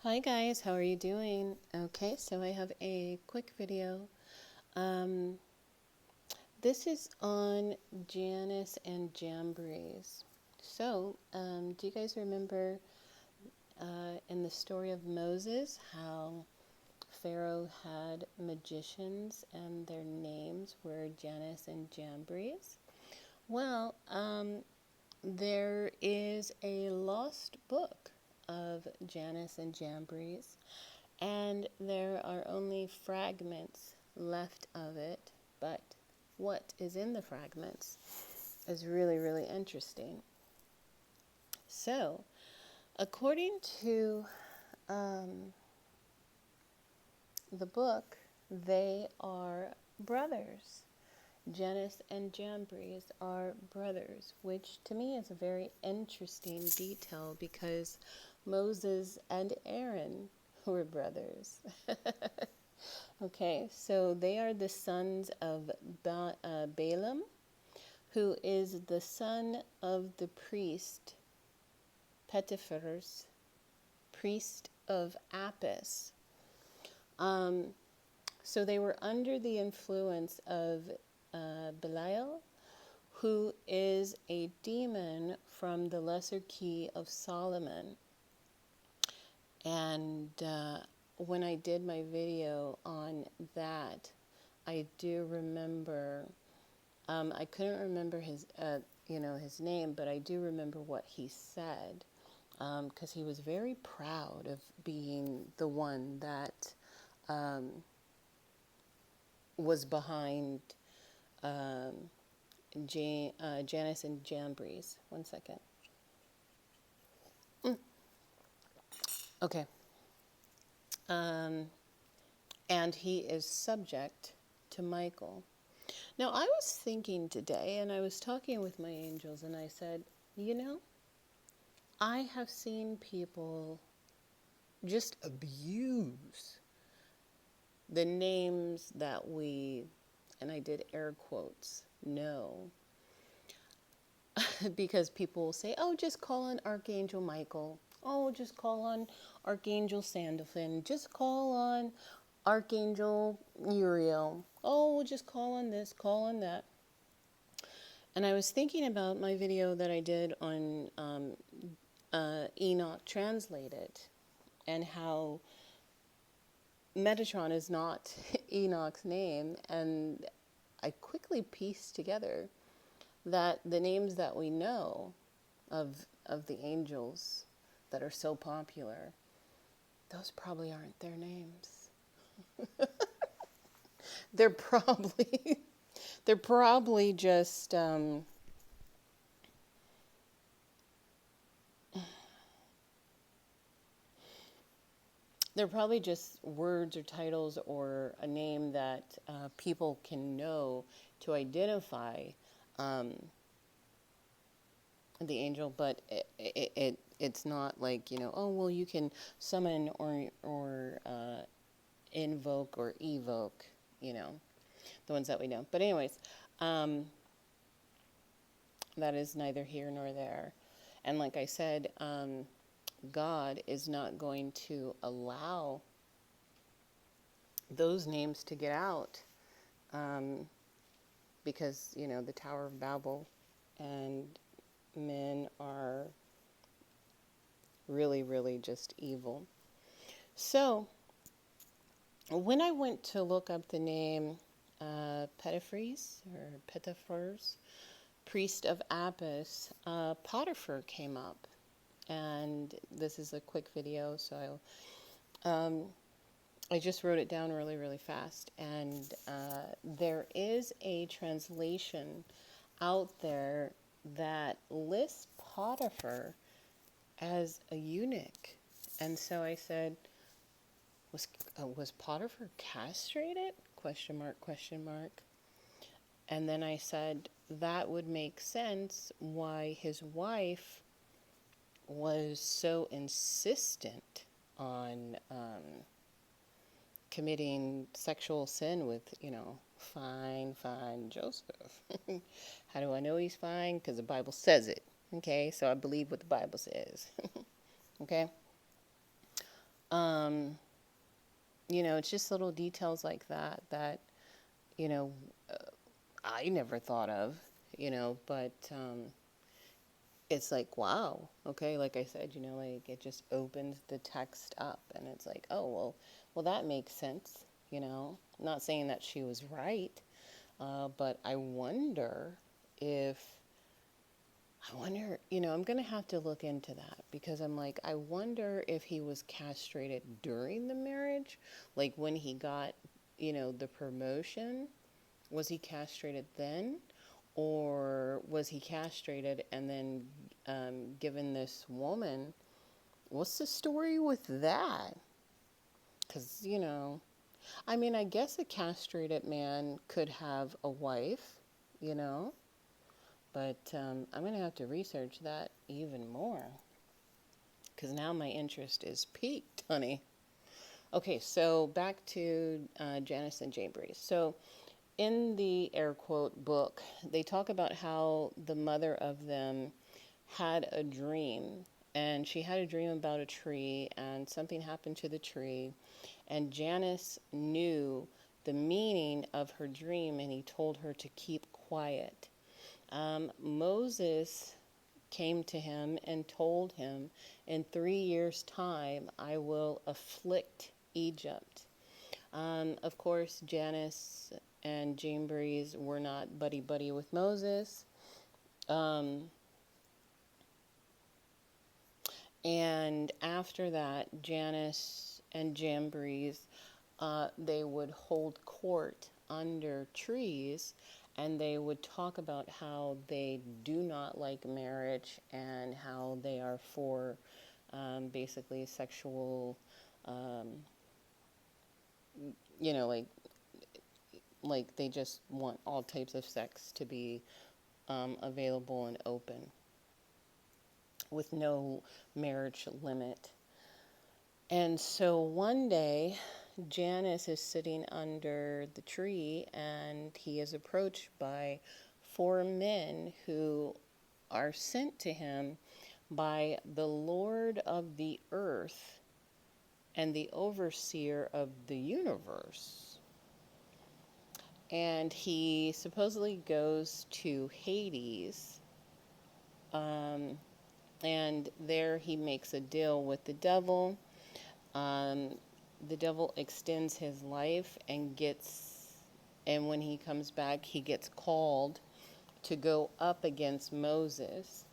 Hi guys, how are you doing? Okay, so I have a quick video. Um, this is on Janus and Jambres. Do you guys remember in the story of Moses how Pharaoh had magicians and their names were Janus and Jambres? Well, there is a lost book of Janus and Jambres, and there are only fragments left of it, but what is in the fragments is really, really interesting. So, according to um, the book, they are brothers. Janus and Jambres are brothers, which to me is a very interesting detail because Moses and Aaron were brothers. Okay, so they are the sons of Balaam, who is the son of the priest Petiphar's, priest of Apis. Um, so they were under the influence of Belial, who is a demon from the lesser key of Solomon. And when I did my video on that, I do remember, I couldn't remember his name, but I do remember what he said, because he was very proud of being the one that um, was behind Janus and Jambres. One second. Okay. Um, and he is subject to Michael. Now, I was thinking today, and I was talking with my angels, and I said, I have seen people just abuse the names that we, and I did air quotes, know. Because people will say, oh, just call on Archangel Michael. Oh, just call on Archangel Sandalphon. Just call on Archangel Uriel. Oh, we'll just call on this, call on that. And I was thinking about my video that I did on Enoch Translated and how Metatron is not Enoch's name. And I quickly pieced together that the names that we know of the angels that are so popular, those probably aren't their names. They're probably they're probably just they're probably just words or titles or a name that people can know to identify um, the angel, but it's not like, oh, well, you can summon or invoke or evoke, the ones that we know. But anyways, that is neither here nor there. And like I said, God is not going to allow those names to get out because, the Tower of Babel and men are really, really just evil. So when I went to look up the name Petiphar's, priest of Apis, Potiphar came up. And this is a quick video, so I just wrote it down really, really fast. And there is a translation out there that lists Potiphar as a eunuch. And so I said, was Potiphar castrated? Question mark, question mark. And then I said, that would make sense why his wife was so insistent on committing sexual sin with, fine Joseph. How do I know he's fine? Because the Bible says it. Okay, so I believe what the Bible says. Okay? Um, it's just little details like that that, you know, I never thought of, but it's like, wow, okay, like I said, like it just opens the text up and it's like, oh, well, that makes sense, Not saying that she was right, but if, I wonder, I'm going to have to look into that because I'm like, I wonder if he was castrated during the marriage, like when he got, the promotion, was he castrated then? Or was he castrated and then given this woman? What's the story with that? Because, I mean, I guess a castrated man could have a wife, you know, but I'm going to have to research that even more because now my interest is piqued, honey. Okay, so back to Janice and Jambres. So in the air quote book, they talk about how the mother of them had a dream, and she had a dream about a tree, and something happened to the tree, and Janice knew the meaning of her dream, and he told her to keep quiet. Moses came to him and told him, in 3 years' time, I will afflict Egypt. Of course, Janice and Jambres were not buddy-buddy with Moses. Um, and after that, Janice and Jambres, they would hold court under trees, and they would talk about how they do not like marriage and how they are for basically sexual, um, you know, like they just want all types of sex to be available and open with no marriage limit. And so one day, Janice is sitting under the tree and he is approached by four men who are sent to him by the Lord of the earth and the overseer of the universe. And he supposedly goes to Hades, and there he makes a deal with the devil. Um, the devil extends his life and when he comes back, he gets called to go up against Moses.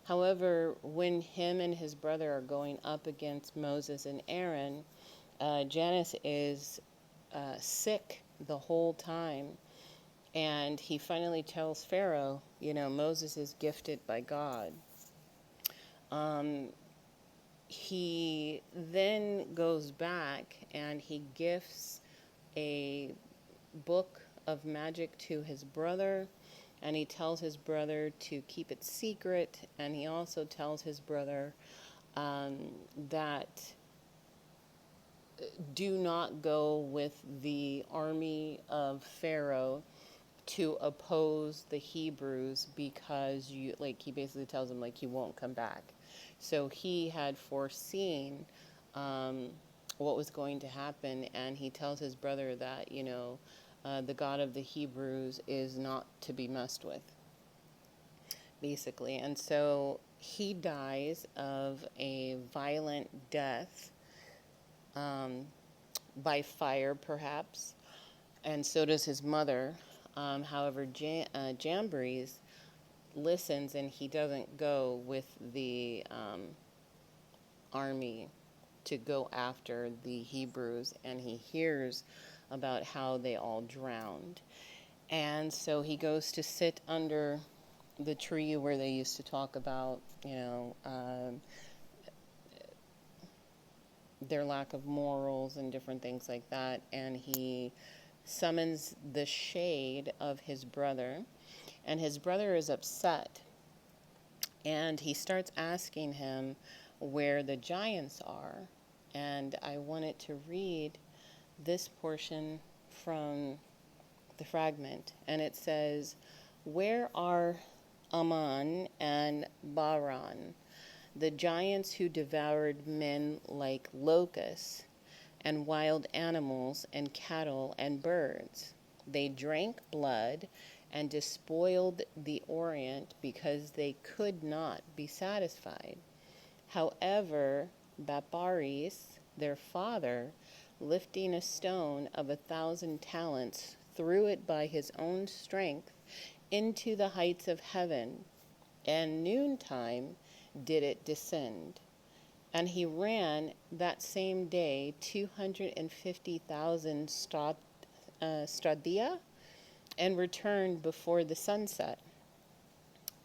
However, when him and his brother are going up against Moses and Aaron, Janice is sick the whole time. And he finally tells Pharaoh, Moses is gifted by God. He then goes back and he gifts a book of magic to his brother, and he tells his brother to keep it secret, and he also tells his brother that do not go with the army of Pharaoh to oppose the Hebrews because he basically tells them you won't come back. So he had foreseen what was going to happen, and he tells his brother that the God of the Hebrews is not to be messed with, basically. And so he dies of a violent death, by fire perhaps, and so does his mother. However, Jambres listens and he doesn't go with the army to go after the Hebrews, and he hears about how they all drowned. And so he goes to sit under the tree where they used to talk about, their lack of morals and different things like that. And he summons the shade of his brother, and his brother is upset. And he starts asking him where the giants are. And I wanted to read this portion from the fragment. And it says, "Where are Aman and Bahran, the giants who devoured men like locusts, and wild animals, and cattle, and birds. They drank blood and despoiled the Orient because they could not be satisfied. However, Baparis, their father, lifting a stone of 1,000 talents, threw it by his own strength into the heights of heaven, and noontime did it descend. And he ran that same day 250,000 stadia, and returned before the sunset.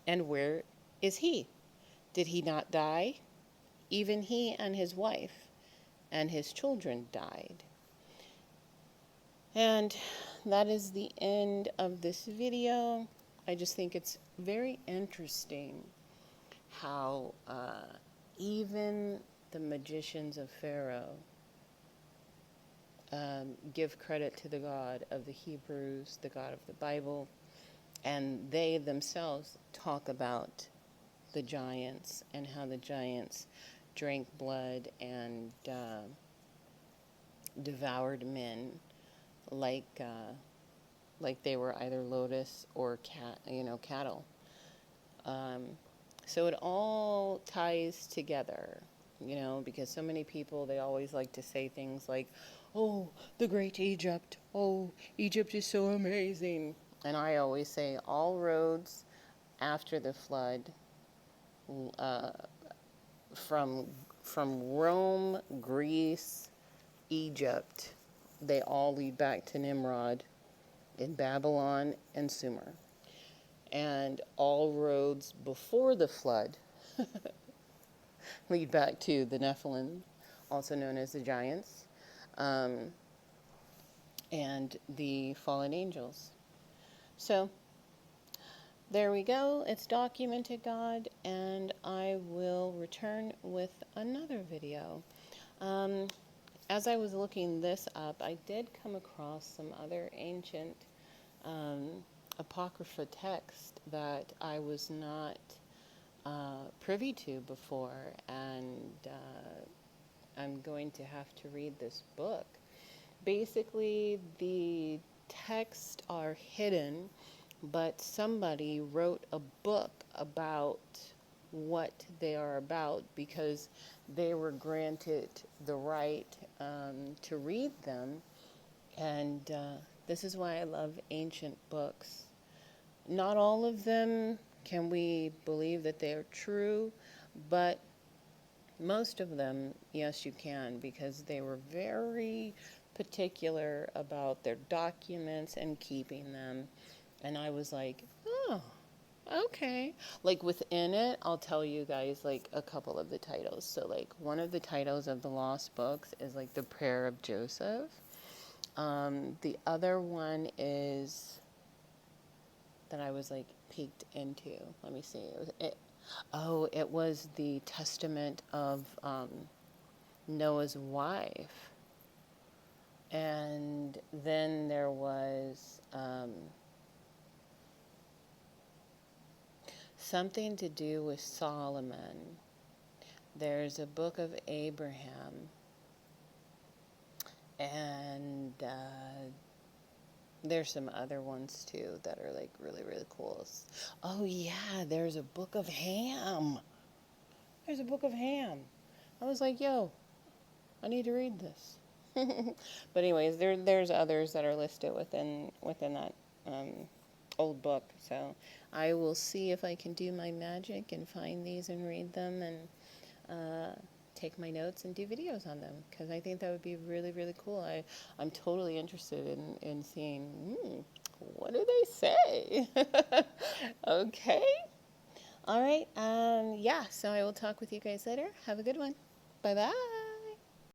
And where is he? Did he not die? Even he and his wife and his children died. And that is the end of this video. I just think it's very interesting how even the magicians of Pharaoh give credit to the God of the Hebrews, the God of the Bible, and they themselves talk about the giants and how the giants drank blood and devoured men like they were either lotus or cattle. So it all ties together, because so many people, they always like to say things like, oh, the great Egypt, oh, Egypt is so amazing. And I always say all roads after the flood, from Rome, Greece, Egypt, they all lead back to Nimrod in Babylon and Sumer. And all roads before the flood lead back to the Nephilim, also known as the giants, and the fallen angels. So there we go. It's documented, God, and I will return with another video. As I was looking this up, I did come across some other ancient apocrypha text that I was not privy to before, and I'm going to have to read this book. Basically, the texts are hidden, but somebody wrote a book about what they are about because they were granted the right to read them. And this is why I love ancient books. Not all of them can we believe that they are true, but most of them, yes, you can, because they were very particular about their documents and keeping them. And I was like, oh, okay. Like within it, I'll tell you guys like a couple of the titles. So like one of the titles of the lost books is like the Prayer of Joseph. The other one is that I was like peeked into. Let me see. It was the Testament of Noah's wife. And then there was something to do with Solomon. There's a book of Abraham. And there's some other ones too that are like really, really cool. Oh yeah, there's a book of Ham. There's a book of Ham. I was like, yo, I need to read this. But anyways, there's others that are listed within that old book. So I will see if I can do my magic and find these and read them and take my notes and do videos on them, because I think that would be really, really cool. I'm totally interested in seeing, what do they say? Okay. All right. Yeah, so I will talk with you guys later. Have a good one. Bye-bye.